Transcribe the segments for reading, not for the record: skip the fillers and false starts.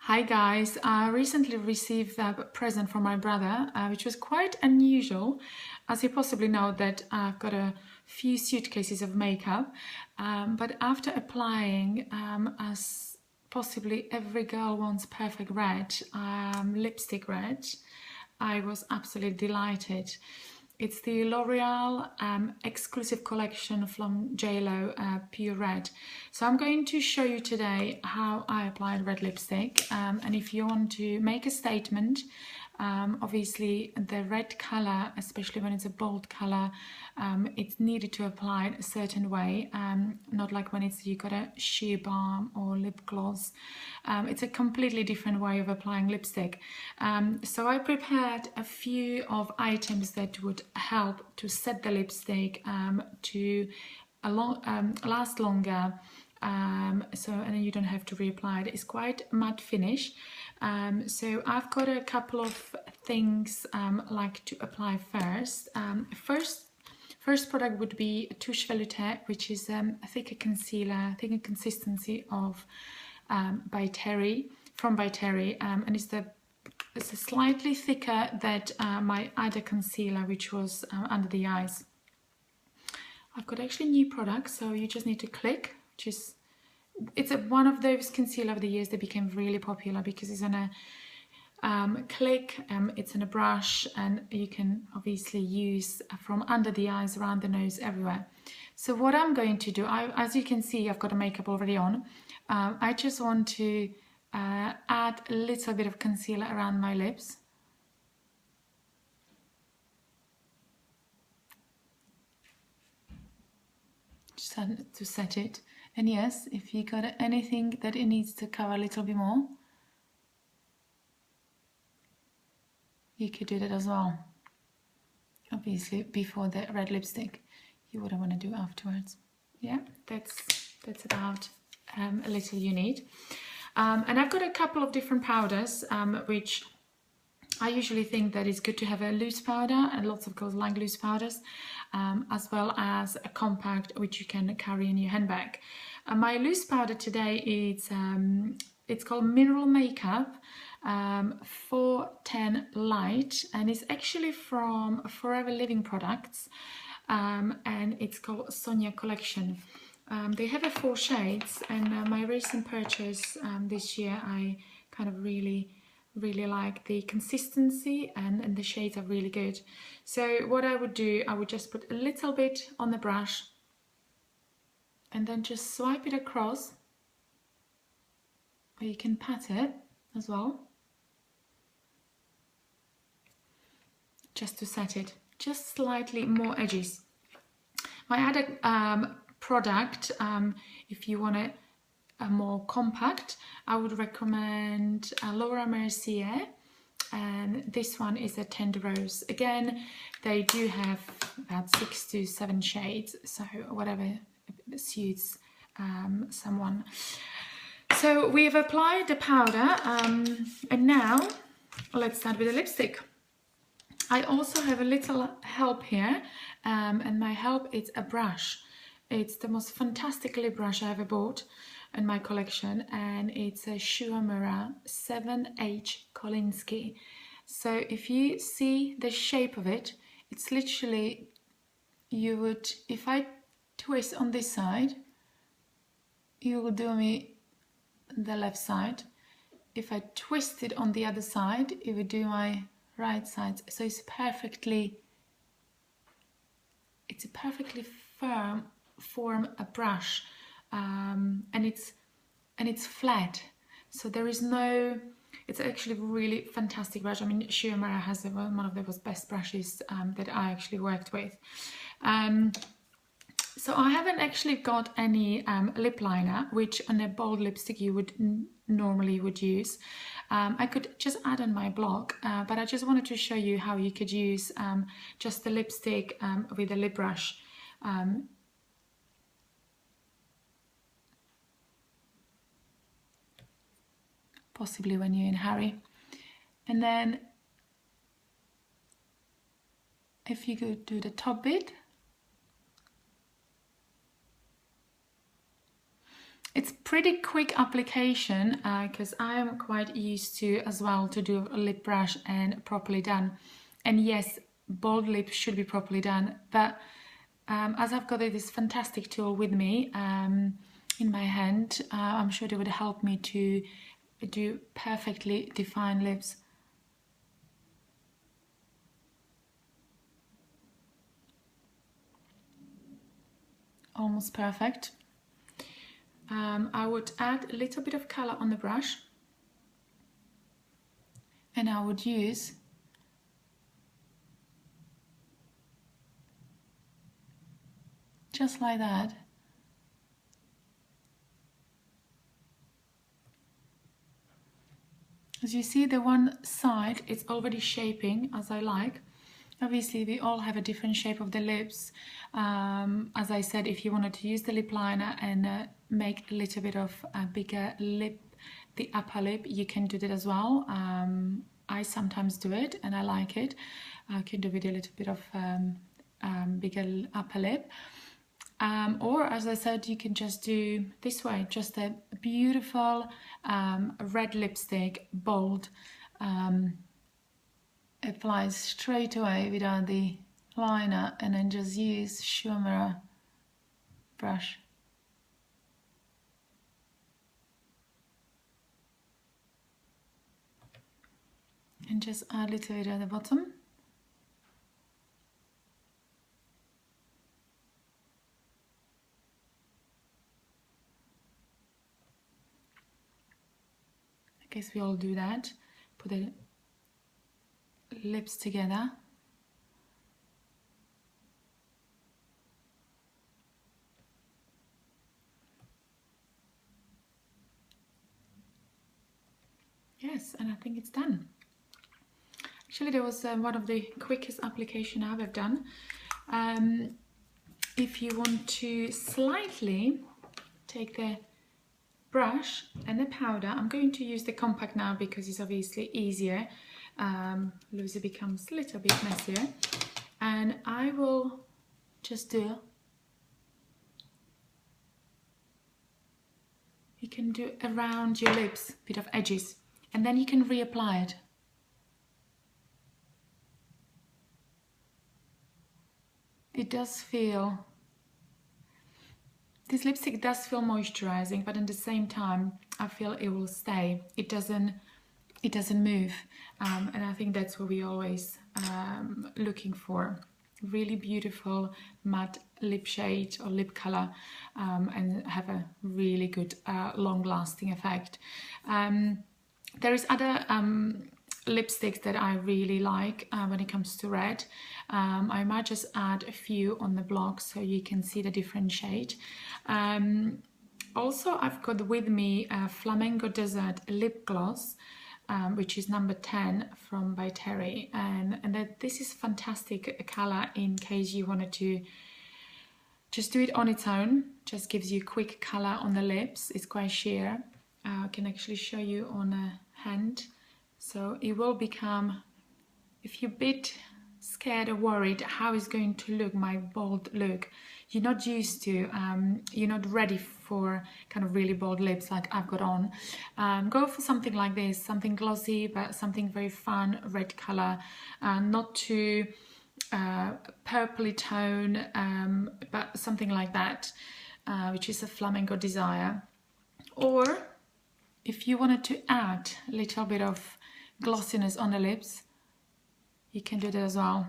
Hi guys, I recently received a present from my brother, which was quite unusual. As you possibly know that I've got a few suitcases of makeup, but after applying, as possibly every girl wants perfect red, lipstick red, I was absolutely delighted. It's the L'Oreal exclusive collection from JLo Pure Red. So I'm going to show you today how I applied red lipstick. And if you want to make a statement, obviously the red color, especially when it's a bold color, it's needed to apply it a certain way, not like when you got a sheer balm or lip gloss. It's a completely different way of applying lipstick. So I prepared a few of items that would help to set the lipstick to last longer. And then you don't have to reapply it. It's quite matte finish. So I've got a couple of things like to apply first. First product would be Touche Veloute, which is a thicker concealer, thicker consistency of by Terry, from by Terry, and it's a slightly thicker than my other concealer, which was under the eyes. I've got actually new products, so you just need to click, it's one of those concealer of the years that became really popular because it's on a click, it's in a brush, and you can obviously use from under the eyes, around the nose, everywhere. So what I'm going to do, as you can see, I've got a makeup already on. I just want to add a little bit of concealer around my lips. Just to set it. And yes, if you got anything that it needs to cover a little bit more, you could do that as well. Obviously, before the red lipstick, you wouldn't want to do afterwards. Yeah, that's about a little you need. And I've got a couple of different powders, which I usually think that it's good to have a loose powder, and lots of girls like loose powders, as well as a compact which you can carry in your handbag. My loose powder today is it's called Mineral Makeup 410 Light, and it's actually from Forever Living Products, and it's called Sonia Collection. They have 4 shades, and my recent purchase this year, I kind of really like the consistency, and the shades are really good. So what I would do, I would just put a little bit on the brush and then just swipe it across, or you can pat it as well, just to set it, just slightly more edges. My other product, if you want it more compact, I would recommend Laura Mercier, and this one is a Tender Rose. Again, they do have about 6 to 7 shades, so whatever suits someone. So we've applied the powder, and now let's start with the lipstick. I also have a little help here, and my help is a brush. It's the most fantastic lip brush I ever bought in my collection, and it's a Shu Uemura 7H Kolinsky. So if you see the shape of it, it's literally, if I twist on this side, you will do me the left side. If I twist it on the other side, it would do my right side. So it's a perfectly firm form a brush, and it's flat, so there is no, it's actually really fantastic brush. I mean, Shu Uemura has one of the best brushes that I actually worked with. So I haven't actually got any lip liner, which on a bold lipstick you would normally use. I could just add on my blog, but I just wanted to show you how you could use just the lipstick with a lip brush. Possibly when you're in a hurry. And then if you could do the top bit, it's pretty quick application because I am quite used to as well to do a lip brush and properly done. And yes, bold lips should be properly done, but as I've got this fantastic tool with me in my hand, I'm sure it would help me to do perfectly defined lips. Almost perfect. I would add a little bit of color on the brush, and I would use just like that. As you see, the one side is already shaping as I like. Obviously, we all have a different shape of the lips. As I said, if you wanted to use the lip liner and make a little bit of a bigger lip, the upper lip, you can do that as well. I sometimes do it and I like it. I can do with a little bit of bigger upper lip. Or as I said, you can just do this way, just a beautiful red lipstick, bold, applies straight away without the liner, and then just use Schuh Mirror brush. And just add a little bit at the bottom. I guess we all do that. Put the lips together. Yes, and I think it's done. Actually, that was one of the quickest application I've ever done. If you want to slightly take the brush and the powder, I'm going to use the compact now because it's obviously easier. Lucy becomes a little bit messier, and I will just do, you can do around your lips, bit of edges, and then you can reapply it. It does feel, this lipstick does feel moisturizing, but at the same time I feel it will stay. It doesn't move, and I think that's what we always looking for. Really beautiful matte lip shade or lip color, and have a really good long-lasting effect. There is other lipsticks that I really like when it comes to red. I might just add a few on the block so you can see the different shade. Also, I've got with me a Flamenco Desert lip gloss, which is number 10 from by Terry, and this is fantastic color in case you wanted to just do it on its own. Just gives you quick color on the lips. It's quite sheer. I can actually show you on a hand. So it will become, if you're a bit scared or worried how it's going to look, my bold look, you're not used to, you're not ready for kind of really bold lips like I've got on, go for something like this, something glossy but something very fun, red color, not too purpley tone, but something like that, which is a Flamenco Desire. Or if you wanted to add a little bit of glossiness on the lips, you can do that as well,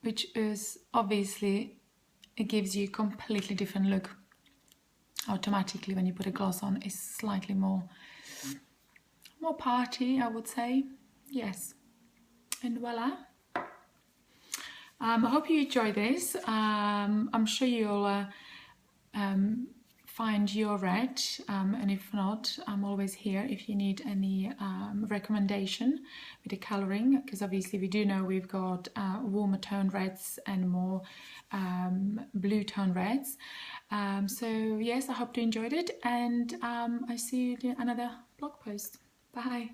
which is obviously, it gives you a completely different look. Automatically when you put a gloss on, it's slightly more party, I would say. Yes, and voila. I hope you enjoy this. I'm sure you'll find your red, and if not, I'm always here if you need any recommendation with the coloring, because obviously we do know we've got warmer tone reds and more blue tone reds. So yes, I hope you enjoyed it, and I see you in another blog post. Bye.